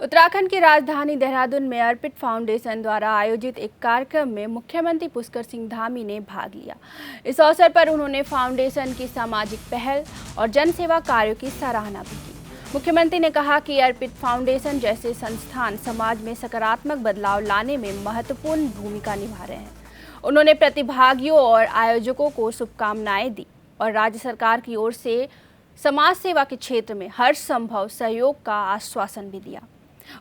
उत्तराखंड की राजधानी देहरादून में अर्पित फाउंडेशन द्वारा आयोजित एक कार्यक्रम में मुख्यमंत्री पुष्कर सिंह धामी ने भाग लिया। इस अवसर पर उन्होंने फाउंडेशन की सामाजिक पहल और जनसेवा कार्यों की सराहना भी की। मुख्यमंत्री ने कहा कि अर्पित फाउंडेशन जैसे संस्थान समाज में सकारात्मक बदलाव लाने में महत्वपूर्ण भूमिका निभा रहे हैं। उन्होंने प्रतिभागियों और आयोजकों को शुभकामनाएं दी और राज्य सरकार की ओर से समाज सेवा के क्षेत्र में हर संभव सहयोग का आश्वासन भी दिया।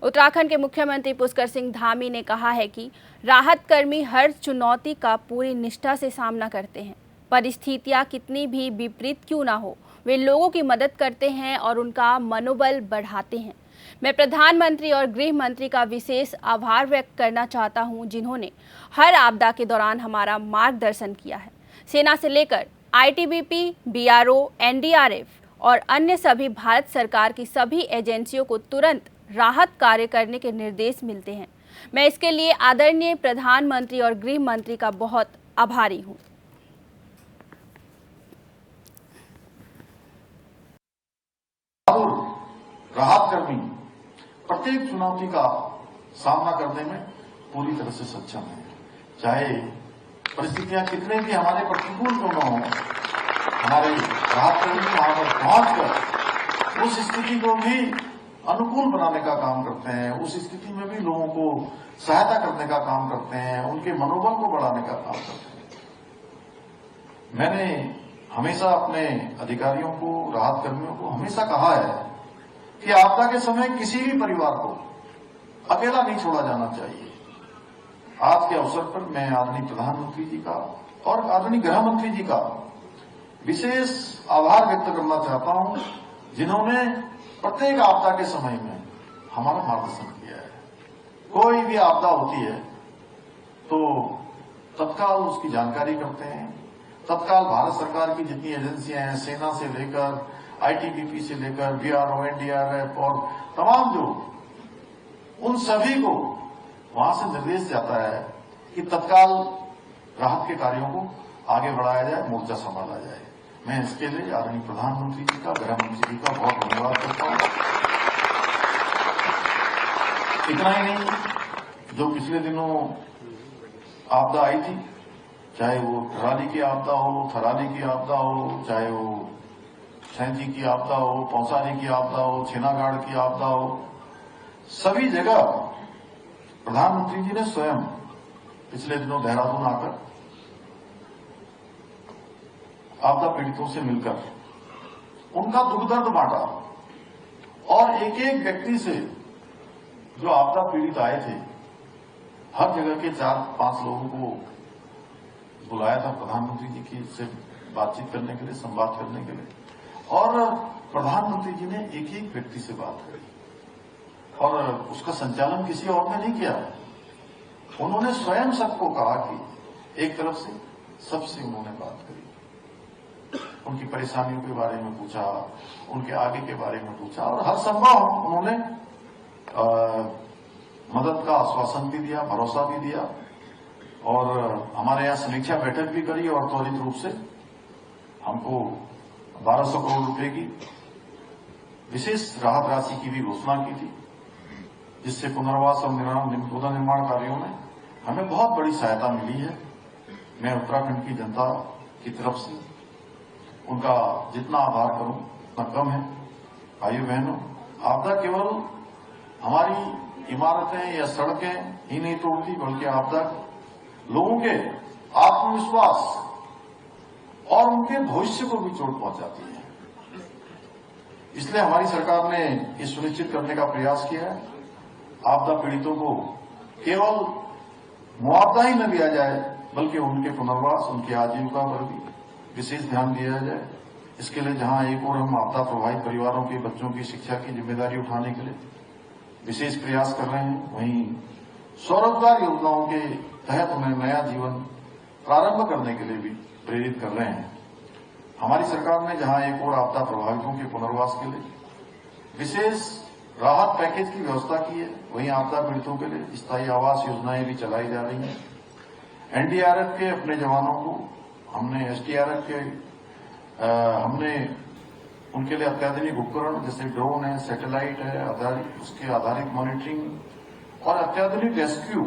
उत्तराखंड के मुख्यमंत्री पुष्कर सिंह धामी ने कहा है कि राहत कर्मी हर चुनौती का पूरी निष्ठा से सामना करते हैं। परिस्थितियां कितनी भी विपरीत क्यों ना हो, वे लोगों की मदद करते हैं और उनका मनोबल बढ़ाते हैं। मैं प्रधानमंत्री और गृह मंत्री का विशेष आभार व्यक्त करना चाहता हूं, जिन्होंने हर आपदा के दौरान हमारा मार्गदर्शन किया है। सेना से लेकर ITBP, BRO, NDRF और अन्य सभी भारत सरकार की सभी एजेंसियों को तुरंत राहत कार्य करने के निर्देश मिलते हैं। मैं इसके लिए आदरणीय प्रधानमंत्री और गृह मंत्री का बहुत आभारी हूं। राहत कर्मी प्रत्येक चुनौती का सामना करने में पूरी तरह से सक्षम है। चाहे परिस्थितियां कितने भी हमारे प्रतिकूल क्यों न हो, हमारे राहत कर्मी वहां पर पहुंचकर उस स्थिति को भी अनुकूल बनाने का काम करते हैं, उस स्थिति में भी लोगों को सहायता करने का काम करते हैं, उनके मनोबल को बढ़ाने का काम करते हैं। मैंने हमेशा अपने अधिकारियों को, राहत कर्मियों को हमेशा कहा है कि आपदा के समय किसी भी परिवार को अकेला नहीं छोड़ा जाना चाहिए। आज के अवसर पर मैं आदरणीय प्रधानमंत्री जी का और आदरणीय गृह मंत्री जी का विशेष आभार व्यक्त करना चाहता हूं, जिन्होंने प्रत्येक आपदा के समय में हमारा मार्गदर्शन किया है। कोई भी आपदा होती है तो तत्काल उसकी जानकारी करते हैं। तत्काल भारत सरकार की जितनी एजेंसियां हैं, सेना से लेकर ITBP से लेकर BRO, NDRF और तमाम जो, उन सभी को वहां से निर्देश जाता है कि तत्काल राहत के कार्यों को आगे बढ़ाया जाए, मोर्चा संभाला जाए। मैं इसके लिए आदरणीय प्रधानमंत्री जी का, गृह मंत्री जी का बहुत धन्यवाद करता हूं। इतना ही नहीं, जो पिछले दिनों आपदा आई थी, चाहे वो थराली की आपदा हो, थराली की आपदा हो, चाहे वो सैंती की आपदा हो, पौसारी की आपदा हो, छेनागाड़ की आपदा हो, सभी जगह प्रधानमंत्री जी ने स्वयं पिछले दिनों देहरादून आकर आपदा पीड़ितों से मिलकर उनका दुख दर्द बांटा और एक एक व्यक्ति से, जो आपदा पीड़ित आए थे, हर जगह के 4-5 लोगों को बुलाया था प्रधानमंत्री जी की से बातचीत करने के लिए, संवाद करने के लिए। और प्रधानमंत्री जी ने एक एक व्यक्ति से बात करी और उसका संचालन किसी और ने नहीं किया। उन्होंने स्वयं सबको कहा कि एक तरफ से सबसे उन्होंने बात करी, उनकी परेशानियों के बारे में पूछा, उनके आगे के बारे में पूछा और हर संभव उन्होंने मदद का आश्वासन भी दिया, भरोसा भी दिया। और हमारे यहाँ समीक्षा बैठक भी करी और त्वरित रूप से हमको 1200 करोड़ रुपए की विशेष राहत राशि की भी घोषणा की थी, जिससे पुनर्वास और पुनर्निर्माण कार्यों में हमें बहुत बड़ी सहायता मिली है। मैं उत्तराखंड की जनता की तरफ से उनका जितना आभार करूं उतना कम है। भाइयों बहनों, आपदा केवल हमारी इमारतें या सड़कें ही नहीं तोड़ती, बल्कि आपदा लोगों के आत्मविश्वास और उनके भविष्य को भी चोट पहुंचाती है। इसलिए हमारी सरकार ने ये सुनिश्चित करने का प्रयास किया है, आपदा पीड़ितों को केवल मुआवजा ही न दिया जाए, बल्कि उनके पुनर्वास, उनकी आजीविका पर भी विशेष ध्यान दिया जाए। इसके लिए जहां एक और हम आपदा प्रभावित परिवारों के बच्चों की शिक्षा की जिम्मेदारी उठाने के लिए विशेष प्रयास कर रहे हैं, वहीं स्वरोजगार योजनाओं के तहत उन्हें नया जीवन प्रारंभ करने के लिए भी प्रेरित कर रहे हैं। हमारी सरकार ने जहां एक और आपदा प्रभावितों के पुनर्वास के लिए विशेष राहत पैकेज की व्यवस्था की है, वहीं आपदा पीड़ितों के लिए स्थायी आवास योजनाएं भी चलाई जा रही हैं। NDRF के अपने जवानों को हमने, SDRF के हमने उनके लिए अत्याधुनिक उपकरण जैसे ड्रोन है, सैटेलाइट है, उसके आधारित मॉनिटरिंग और अत्याधुनिक रेस्क्यू